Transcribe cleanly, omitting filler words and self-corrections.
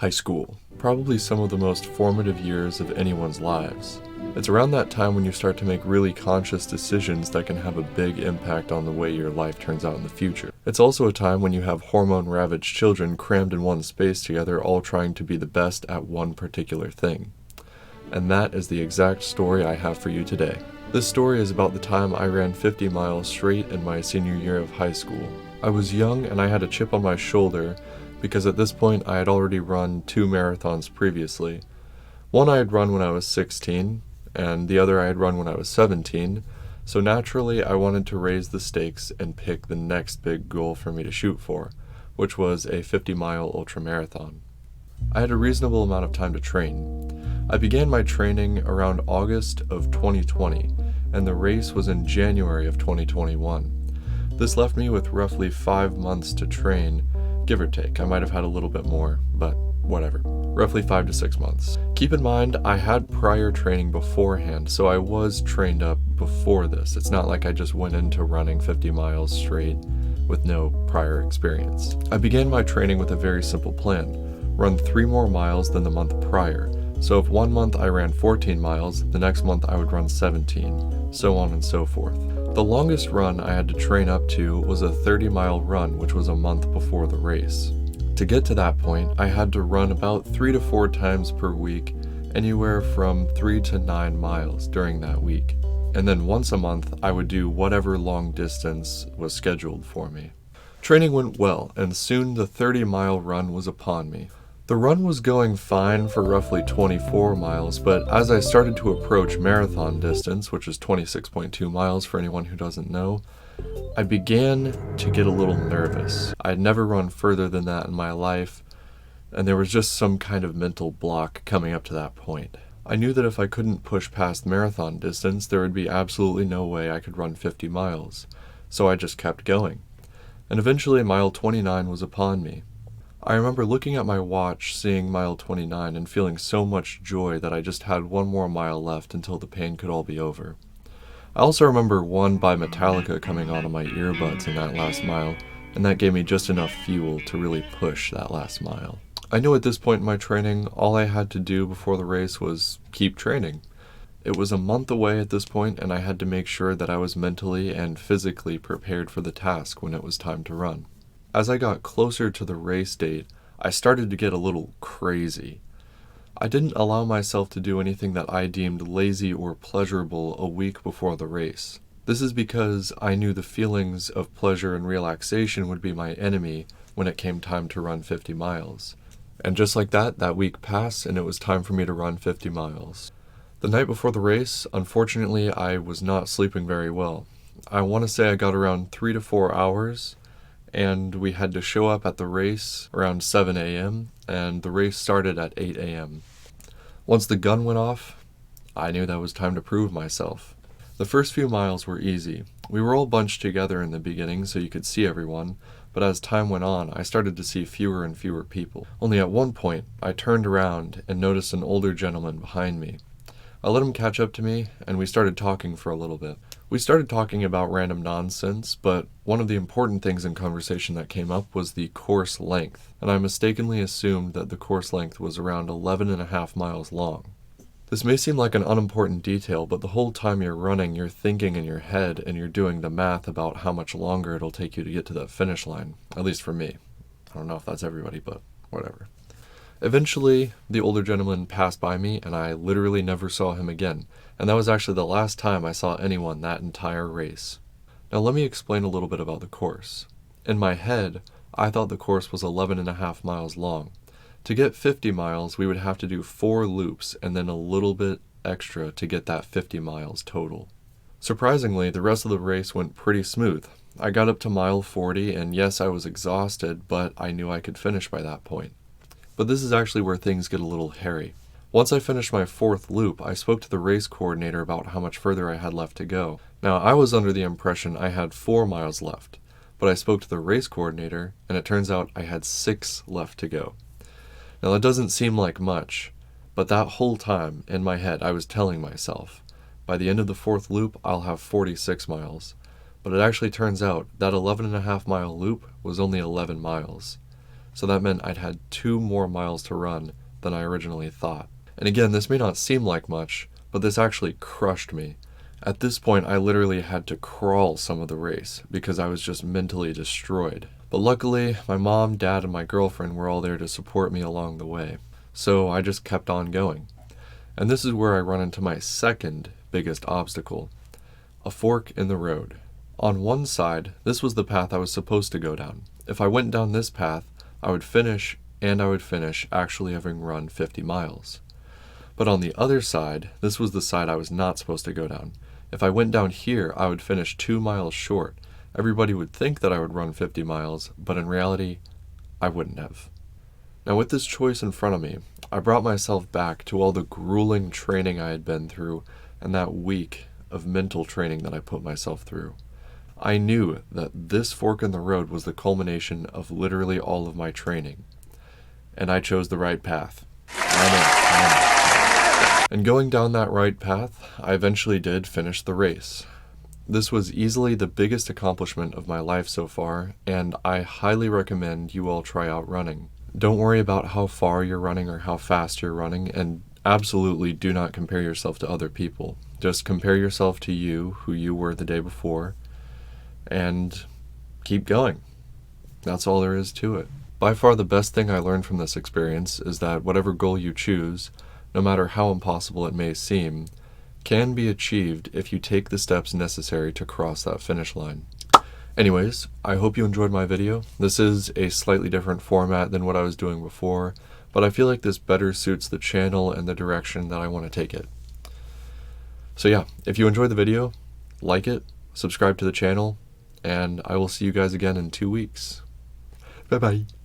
High school, probably some of the most formative years of anyone's lives. It's around that time when you start to make really conscious decisions that can have a big impact on the way your life turns out in the future. It's also a time when you have hormone-ravaged children crammed in one space together, all trying to be the best at one particular thing. And that is the exact story I have for you today. This story is about the time I ran 50 miles straight in my senior year of high school. I was young and I had a chip on my shoulder because at this point I had already run 2 marathons previously. One I had run when I was 16, and the other I had run when I was 17, so naturally I wanted to raise the stakes and pick the next big goal for me to shoot for, which was a 50-mile ultramarathon. I had a reasonable amount of time to train. I began my training around August of 2020, and the race was in January of 2021. This left me with roughly 5 months to train, give or take. I might have had a little bit more, but whatever. Roughly 5 to 6 months. Keep in mind, I had prior training beforehand, so I was trained up before this. It's not like I just went into running 50 miles straight with no prior experience. I began my training with a very simple plan. Run 3 more miles than the month prior. So if 1 month I ran 14 miles, the next month I would run 17, so on and so forth. The longest run I had to train up to was a 30-mile run, which was a month before the race. To get to that point, I had to run about 3 to 4 times per week, anywhere from 3 to 9 miles during that week. And then once a month, I would do whatever long distance was scheduled for me. Training went well, and soon the 30-mile run was upon me. The run was going fine for roughly 24 miles, but as I started to approach marathon distance, which is 26.2 miles for anyone who doesn't know, I began to get a little nervous. I had never run further than that in my life, and there was just some kind of mental block coming up to that point. I knew that if I couldn't push past marathon distance, there would be absolutely no way I could run 50 miles, so I just kept going. And eventually mile 29 was upon me. I remember looking at my watch, seeing mile 29, and feeling so much joy that I just had 1 more mile left until the pain could all be over. I also remember One by Metallica coming on in my earbuds in that last mile, and that gave me just enough fuel to really push that last mile. I knew at this point in my training, all I had to do before the race was keep training. It was a month away at this point, and I had to make sure that I was mentally and physically prepared for the task when it was time to run. As I got closer to the race date, I started to get a little crazy. I didn't allow myself to do anything that I deemed lazy or pleasurable a week before the race. This is because I knew the feelings of pleasure and relaxation would be my enemy when it came time to run 50 miles. And just like that week passed and it was time for me to run 50 miles. The night before the race, unfortunately, I was not sleeping very well. I want to say I got around 3 to 4 hours, and we had to show up at the race around 7 a.m., and the race started at 8 a.m. Once the gun went off, I knew that it was time to prove myself. The first few miles were easy. We were all bunched together in the beginning so you could see everyone, but as time went on, I started to see fewer and fewer people. Only at one point, I turned around and noticed an older gentleman behind me. I let him catch up to me, and we started talking for a little bit. We started talking about random nonsense, but one of the important things in conversation that came up was the course length, and I mistakenly assumed that the course length was around 11.5 miles long. This may seem like an unimportant detail, but the whole time you're running, you're thinking in your head, and you're doing the math about how much longer it'll take you to get to the finish line, at least for me. I don't know if that's everybody, but whatever. Eventually, the older gentleman passed by me, and I literally never saw him again, and that was actually the last time I saw anyone that entire race. Now let me explain a little bit about the course. In my head, I thought the course was 11.5 miles long. To get 50 miles, we would have to do 4 loops and then a little bit extra to get that 50 miles total. Surprisingly, the rest of the race went pretty smooth. I got up to mile 40, and yes, I was exhausted, but I knew I could finish by that point. But this is actually where things get a little hairy. Once I finished my 4th loop, I spoke to the race coordinator about how much further I had left to go. Now, I was under the impression I had 4 miles left, but I spoke to the race coordinator, and it turns out I had 6 left to go. Now, that doesn't seem like much, but that whole time, in my head, I was telling myself, by the end of the 4th loop, I'll have 46 miles. But it actually turns out that 11.5 mile loop was only 11 miles. so that meant I'd had 2 more miles to run than I originally thought. And again, this may not seem like much, but this actually crushed me. At this point, I literally had to crawl some of the race because I was just mentally destroyed. But luckily, my mom, dad, and my girlfriend were all there to support me along the way. So I just kept on going. And this is where I run into my second biggest obstacle: a fork in the road. On one side, this was the path I was supposed to go down. If I went down this path, I would finish, and I would finish actually having run 50 miles. But on the other side, this was the side I was not supposed to go down. If I went down here, I would finish 2 miles short. Everybody would think that I would run 50 miles, but in reality, I wouldn't have. Now with this choice in front of me, I brought myself back to all the grueling training I had been through and that week of mental training that I put myself through. I knew that this fork in the road was the culmination of literally all of my training. And I chose the right path. I know. And going down that right path, I eventually did finish the race. This was easily the biggest accomplishment of my life so far, and I highly recommend you all try out running. Don't worry about how far you're running or how fast you're running, and absolutely do not compare yourself to other people. Just compare yourself to you, who you were the day before, and keep going. That's all there is to it. By far the best thing I learned from this experience is that whatever goal you choose, no matter how impossible it may seem, can be achieved if you take the steps necessary to cross that finish line. Anyways, I hope you enjoyed my video. This is a slightly different format than what I was doing before, but I feel like this better suits the channel and the direction that I want to take it. So yeah, if you enjoyed the video, like it, subscribe to the channel, and I will see you guys again in 2 weeks. Bye bye.